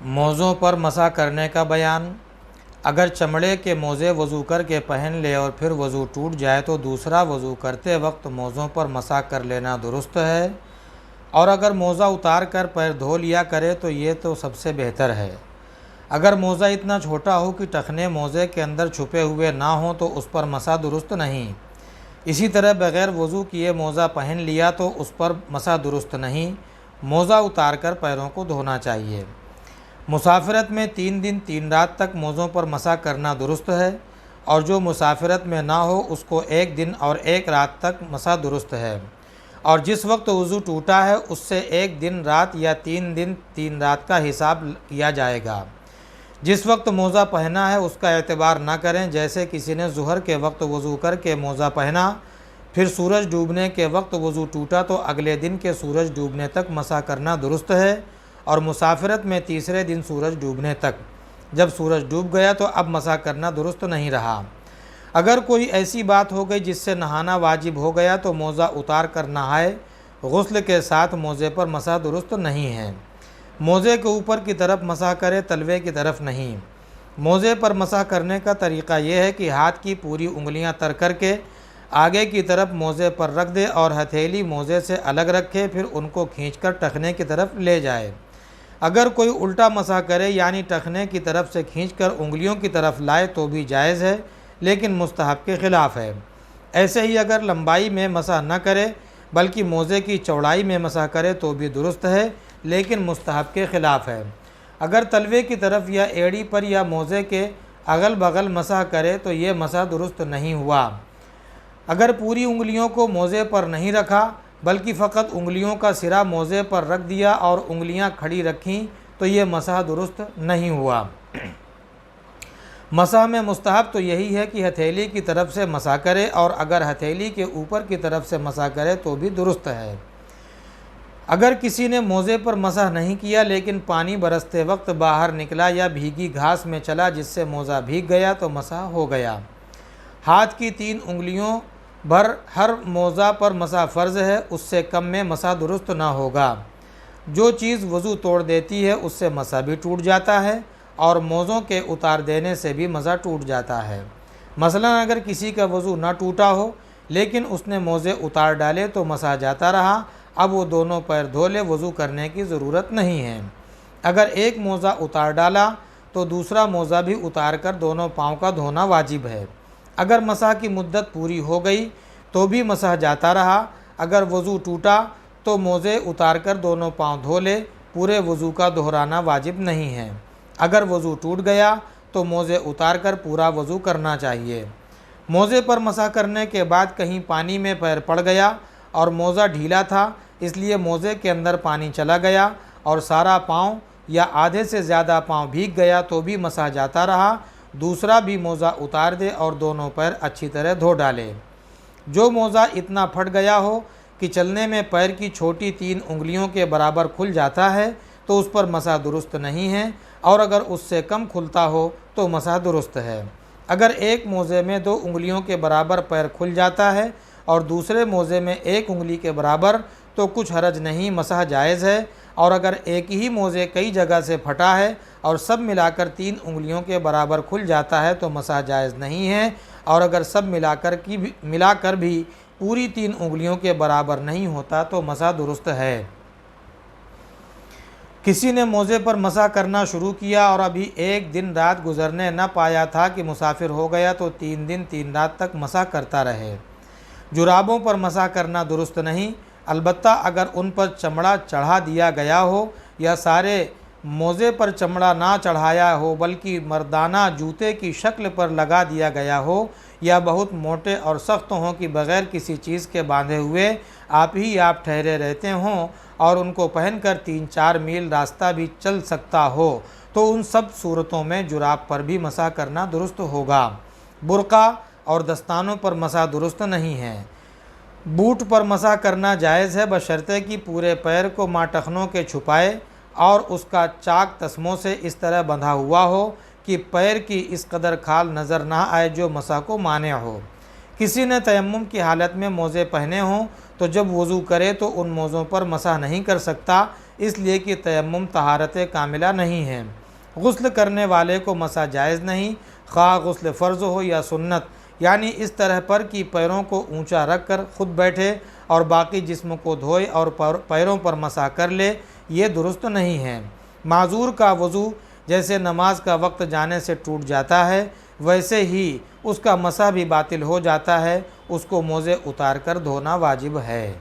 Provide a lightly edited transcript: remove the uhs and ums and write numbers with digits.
موزوں پر مسح کرنے کا بیان۔ اگر چمڑے کے موزے وضو کر کے پہن لے اور پھر وضو ٹوٹ جائے تو دوسرا وضو کرتے وقت موزوں پر مسح کر لینا درست ہے، اور اگر موزہ اتار کر پیر دھو لیا کرے تو یہ تو سب سے بہتر ہے۔ اگر موزہ اتنا چھوٹا ہو کہ ٹخنے موزے کے اندر چھپے ہوئے نہ ہوں تو اس پر مسح درست نہیں۔ اسی طرح بغیر وضو کیے موزہ پہن لیا تو اس پر مسح درست نہیں، موزہ اتار کر پیروں کو دھونا چاہیے۔ مسافرت میں 3 دن 3 رات تک موزوں پر مسح کرنا درست ہے، اور جو مسافرت میں نہ ہو اس کو 1 دن اور 1 رات تک مسح درست ہے، اور جس وقت وضو ٹوٹا ہے اس سے 1 دن رات یا 3 دن 3 رات کا حساب کیا جائے گا۔ جس وقت موزہ پہنا ہے اس کا اعتبار نہ کریں، جیسے کسی نے ظہر کے وقت وضو کر کے موزہ پہنا، پھر سورج ڈوبنے کے وقت وضو ٹوٹا تو اگلے دن کے سورج ڈوبنے تک مسح کرنا درست ہے، اور مسافرت میں تیسرے دن سورج ڈوبنے تک۔ جب سورج ڈوب گیا تو اب مسح کرنا درست نہیں رہا۔ اگر کوئی ایسی بات ہو گئی جس سے نہانا واجب ہو گیا تو موزہ اتار کر نہائے، غسل کے ساتھ موزے پر مسح درست نہیں ہے۔ موزے کے اوپر کی طرف مسح کرے، تلوے کی طرف نہیں۔ موزے پر مسح کرنے کا طریقہ یہ ہے کہ ہاتھ کی پوری انگلیاں تر کر کے آگے کی طرف موزے پر رکھ دے اور ہتھیلی موزے سے الگ رکھے، پھر ان کو کھینچ کر ٹخنے کی طرف لے جائے۔ اگر کوئی الٹا مسح کرے یعنی ٹخنے کی طرف سے کھینچ کر انگلیوں کی طرف لائے تو بھی جائز ہے، لیکن مستحب کے خلاف ہے۔ ایسے ہی اگر لمبائی میں مسح نہ کرے بلکہ موزے کی چوڑائی میں مسح کرے تو بھی درست ہے، لیکن مستحب کے خلاف ہے۔ اگر تلوے کی طرف یا ایڑی پر یا موزے کے اگل بغل مسح کرے تو یہ مسح درست نہیں ہوا۔ اگر پوری انگلیوں کو موزے پر نہیں رکھا بلکہ فقط انگلیوں کا سرا موزے پر رکھ دیا اور انگلیاں کھڑی رکھیں تو یہ مسح درست نہیں ہوا۔ مسح میں مستحب تو یہی ہے کہ ہتھیلی کی طرف سے مسح کرے، اور اگر ہتھیلی کے اوپر کی طرف سے مسح کرے تو بھی درست ہے۔ اگر کسی نے موزے پر مسح نہیں کیا لیکن پانی برستے وقت باہر نکلا یا بھیگی گھاس میں چلا جس سے موزہ بھیگ گیا تو مسح ہو گیا۔ ہاتھ کی 3 انگلیوں بھر ہر موزہ پر مسح فرض ہے، اس سے کم میں مسح درست نہ ہوگا۔ جو چیز وضو توڑ دیتی ہے اس سے مسح بھی ٹوٹ جاتا ہے، اور موزوں کے اتار دینے سے بھی مسح ٹوٹ جاتا ہے۔ مثلا اگر کسی کا وضو نہ ٹوٹا ہو لیکن اس نے موزے اتار ڈالے تو مسح جاتا رہا، اب وہ دونوں پیر دھو لے، وضو کرنے کی ضرورت نہیں ہے۔ اگر ایک موزہ اتار ڈالا تو دوسرا موزہ بھی اتار کر دونوں پاؤں کا دھونا واجب ہے۔ اگر مسح کی مدت پوری ہو گئی تو بھی مسح جاتا رہا۔ اگر وضو ٹوٹا تو موزے اتار کر دونوں پاؤں دھو لے، پورے وضو کا دہرانا واجب نہیں ہے۔ اگر وضو ٹوٹ گیا تو موزے اتار کر پورا وضو کرنا چاہیے۔ موزے پر مسح کرنے کے بعد کہیں پانی میں پیر پڑ گیا اور موزہ ڈھیلا تھا، اس لیے موزے کے اندر پانی چلا گیا اور سارا پاؤں یا آدھے سے زیادہ پاؤں بھیگ گیا تو بھی مسح جاتا رہا۔ دوسرا بھی موزہ اتار دے اور دونوں پیر اچھی طرح دھو ڈالے۔ جو موزہ اتنا پھٹ گیا ہو کہ چلنے میں پیر کی چھوٹی 3 انگلیوں کے برابر کھل جاتا ہے تو اس پر مسح درست نہیں ہے، اور اگر اس سے کم کھلتا ہو تو مسح درست ہے۔ اگر ایک موزے میں 2 انگلیوں کے برابر پیر کھل جاتا ہے اور دوسرے موزے میں 1 انگلی کے برابر تو کچھ حرج نہیں، مسح جائز ہے۔ اور اگر ایک ہی موزے کئی جگہ سے پھٹا ہے اور سب ملا کر 3 انگلیوں کے برابر کھل جاتا ہے تو مسح جائز نہیں ہے، اور اگر سب ملا کر بھی پوری 3 انگلیوں کے برابر نہیں ہوتا تو مسح درست ہے۔ کسی نے موزے پر مسح کرنا شروع کیا اور ابھی 1 دن رات گزرنے نہ پایا تھا کہ مسافر ہو گیا تو 3 دن 3 رات تک مسح کرتا رہے۔ جرابوں پر مسح کرنا درست نہیں، البتہ اگر ان پر چمڑا چڑھا دیا گیا ہو یا سارے موزے پر چمڑا نہ چڑھایا ہو بلکہ مردانہ جوتے کی شکل پر لگا دیا گیا ہو، یا بہت موٹے اور سخت ہوں کہ بغیر کسی چیز کے باندھے ہوئے آپ ہی آپ ٹھہرے رہتے ہوں اور ان کو پہن کر 3-4 میل راستہ بھی چل سکتا ہو تو ان سب صورتوں میں جراب پر بھی مسح کرنا درست ہوگا۔ برقع اور دستانوں پر مسح درست نہیں ہے۔ بوٹ پر مسح کرنا جائز ہے بشرطے کہ پورے پیر کو ماٹخنوں کے چھپائے اور اس کا چاک تسموں سے اس طرح بندھا ہوا ہو کہ پیر کی اس قدر کھال نظر نہ آئے جو مسح کو مانع ہو۔ کسی نے تیمم کی حالت میں موزے پہنے ہوں تو جب وضو کرے تو ان موزوں پر مسح نہیں کر سکتا، اس لیے کہ تیمم طہارت کاملہ نہیں ہے۔ غسل کرنے والے کو مسح جائز نہیں، خواہ غسل فرض ہو یا سنت، یعنی اس طرح پر کہ پیروں کو اونچا رکھ کر خود بیٹھے اور باقی جسم کو دھوئے اور پیروں پر مسح کر لے، یہ درست نہیں ہے۔ معذور کا وضو جیسے نماز کا وقت جانے سے ٹوٹ جاتا ہے، ویسے ہی اس کا مسح بھی باطل ہو جاتا ہے، اس کو موزے اتار کر دھونا واجب ہے۔